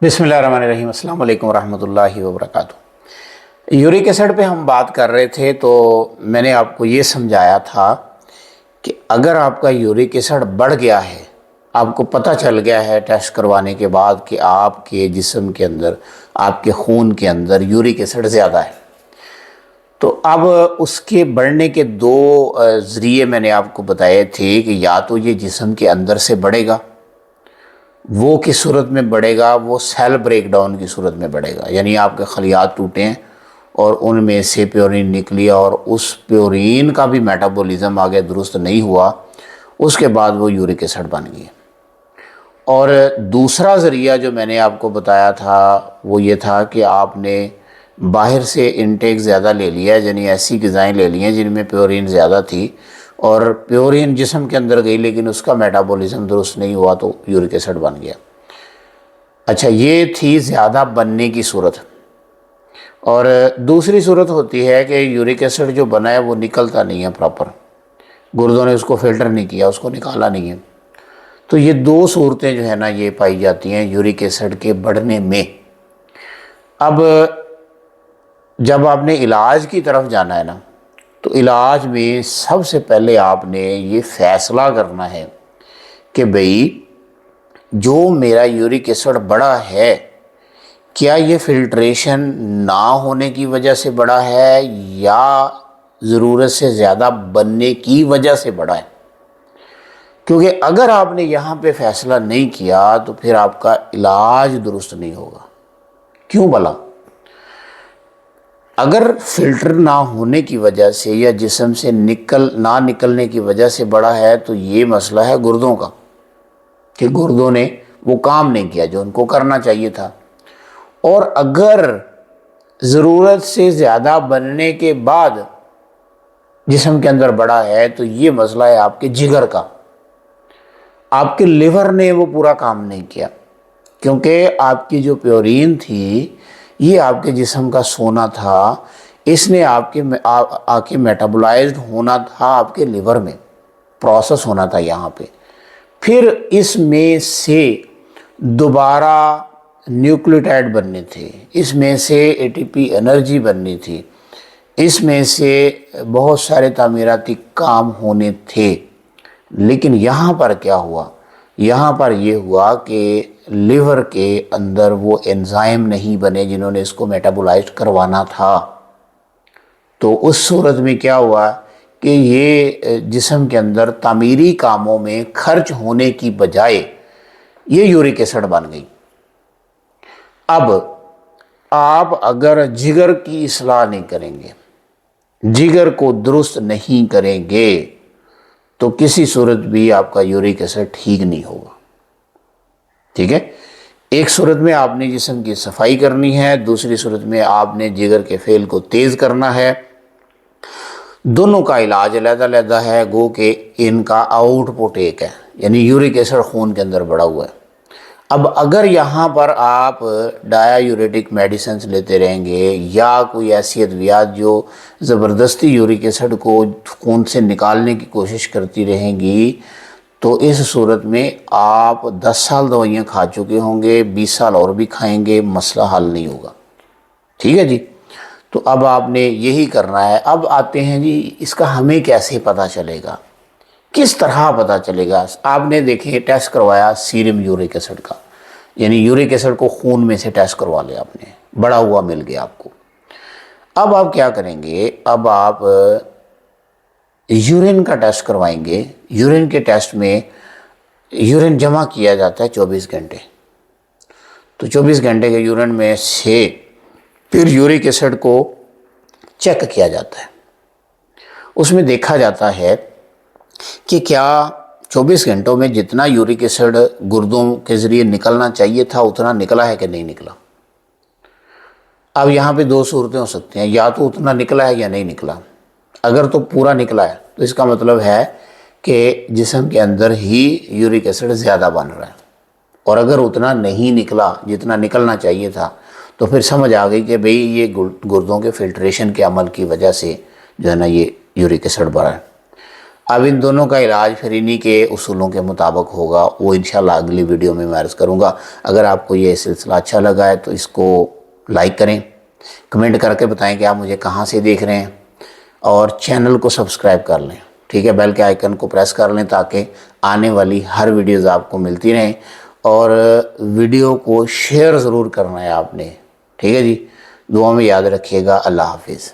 बिस्मिल्लाहिर्रहमानिर्रहीम। अस्सलाम वालेकुम रहमतुल्लाहि वबरकातुहू। यूरिक एसिड पे हम बात कर रहे थे तो मैंने आपको ये समझाया था कि अगर आपका यूरिक एसिड बढ़ गया है, आपको पता चल गया है टेस्ट करवाने के बाद कि आपके जिस्म के अंदर, आपके खून के अंदर यूरिक एसिड ज़्यादा है, तो अब उसके बढ़ने के दो ज़रिए मैंने आपको बताए थे कि या तो ये जिस्म के अंदर से बढ़ेगा, वो किस सूरत में बढ़ेगा, वो सेल ब्रेकडाउन की सूरत में बढ़ेगा, यानी आपके खलियात टूटे हैं और उनमें से प्योरीन निकली और उस प्योरीन का भी मेटाबॉलिज्म आगे दुरुस्त नहीं हुआ, उसके बाद वो यूरिक एसिड बन गई। और दूसरा ज़रिया जो मैंने आपको बताया था वो ये था कि आपने बाहर से इंटेक ज़्यादा ले लिया, यानी ऐसी ग़िज़ाएँ ले ली हैं जिनमें प्योरीन ज़्यादा थी और प्योरीन जिस्म के अंदर गई लेकिन उसका मेटाबॉलिज्म दुरुस्त नहीं हुआ तो यूरिक एसिड बन गया। अच्छा, ये थी ज़्यादा बनने की सूरत। और दूसरी सूरत होती है कि यूरिक एसिड जो बना है वो निकलता नहीं है प्रॉपर, गुर्दों ने उसको फ़िल्टर नहीं किया, उसको निकाला नहीं है। तो ये दो सूरतें जो है ना ये पाई जाती हैं यूरिक एसिड के बढ़ने में। अब जब आपने इलाज की तरफ जाना है ना, तो इलाज में सबसे पहले आपने ये फ़ैसला करना है कि भाई जो मेरा यूरिक एसिड बढ़ा है, क्या ये फ़िल्ट्रेशन ना होने की वजह से बढ़ा है या ज़रूरत से ज़्यादा बनने की वजह से बढ़ा है। क्योंकि अगर आपने यहाँ पे फ़ैसला नहीं किया तो फिर आपका इलाज दुरुस्त नहीं होगा। क्यों भला? अगर फ़िल्टर ना होने की वजह से या जिस्म से ना निकलने की वजह से बढ़ा है तो ये मसला है गुर्दों का, कि गुर्दों ने वो काम नहीं किया जो उनको करना चाहिए था। और अगर ज़रूरत से ज़्यादा बनने के बाद जिस्म के अंदर बढ़ा है तो ये मसला है आपके जिगर का। आपके लिवर ने वो पूरा काम नहीं किया, क्योंकि आपकी जो प्योरीन थी ये आपके जिस्म का सोना था, इसने आके मेटाबोलाइज्ड होना था, आपके लिवर में प्रोसेस होना था यहाँ पे। फिर इसमें से दोबारा न्यूक्लियोटाइड बनने थे, इसमें से एटीपी एनर्जी बननी थी, इसमें से बहुत सारे तामीराती काम होने थे। लेकिन यहाँ पर क्या हुआ? यहाँ पर ये हुआ कि लिवर के अंदर वो एंजाइम नहीं बने जिन्होंने इसको मेटाबोलाइज करवाना था। तो उस सूरत में क्या हुआ कि ये जिस्म के अंदर तामीरी कामों में खर्च होने की बजाय ये यूरिक एसिड बन गई। अब आप अगर जिगर की इस्लाह नहीं करेंगे, जिगर को दुरुस्त नहीं करेंगे, तो किसी सूरत भी आपका यूरिक एसिड ठीक नहीं होगा। ठीक है, एक सूरत में आपने जिस्म की सफाई करनी है, दूसरी सूरत में आपने जिगर के फेल को तेज़ करना है। दोनों का इलाज अलग-अलग है, गो के इनका आउटपुट एक है, यानी यूरिक एसिड खून के अंदर बढ़ा हुआ है। अब अगर यहाँ पर आप डायायूरेटिक मेडिसिन लेते रहेंगे या कोई ऐसी अद्वियात जो ज़बरदस्ती यूरिक एसिड को खून से निकालने की कोशिश करती रहेंगी, तो इस सूरत में आप 10 साल दवाइयाँ खा चुके होंगे, 20 साल और भी खाएंगे, मसला हल नहीं होगा। ठीक है जी। तो अब आपने यही करना है। अब आते हैं जी, इसका हमें कैसे पता चलेगा, किस तरह पता चलेगा? आपने देखें टेस्ट करवाया सीरम यूरिक एसिड का, यानी यूरिक एसिड को खून में से टेस्ट करवा लिया आपने, बढ़ा हुआ मिल गया आपको। अब आप क्या करेंगे? अब आप यूरिन का टेस्ट करवाएंगे। यूरिन के टेस्ट में यूरिन जमा किया जाता है 24 घंटे। तो 24 घंटे के यूरिन में से फिर यूरिक एसिड को चेक किया जाता है। उसमें देखा जाता है कि क्या 24 घंटों में जितना यूरिक एसिड गुर्दों के ज़रिए निकलना चाहिए था उतना निकला है कि नहीं निकला। अब यहाँ पे दो सूरतें हो सकती हैं, या तो उतना निकला है या नहीं निकला। अगर तो पूरा निकला है तो इसका मतलब है कि जिस्म के अंदर ही यूरिक एसिड ज़्यादा बन रहा है, और अगर उतना नहीं निकला जितना निकलना चाहिए था तो फिर समझ आ गई कि भाई ये गुर्दों के फिल्ट्रेशन के अमल की वजह से जो है ना ये यूरिक एसिड बढ़ा है। اب ان دونوں کا علاج پھر انہی کے اصولوں کے مطابق ہوگا، وہ انشاءاللہ اگلی ویڈیو میں عرض کروں گا۔ اگر آپ کو یہ سلسلہ اچھا لگا ہے تو اس کو لائک کریں، کمنٹ کر کے بتائیں کہ آپ مجھے کہاں سے دیکھ رہے ہیں، اور چینل کو سبسکرائب کر لیں، ٹھیک ہے، بیل کے آئیکن کو پریس کر لیں تاکہ آنے والی ہر ویڈیوز آپ کو ملتی رہیں، اور ویڈیو کو شیئر ضرور کرنا ہے آپ نے، ٹھیک ہے جی۔ دعا میں یاد رکھیے گا۔ اللہ حافظ۔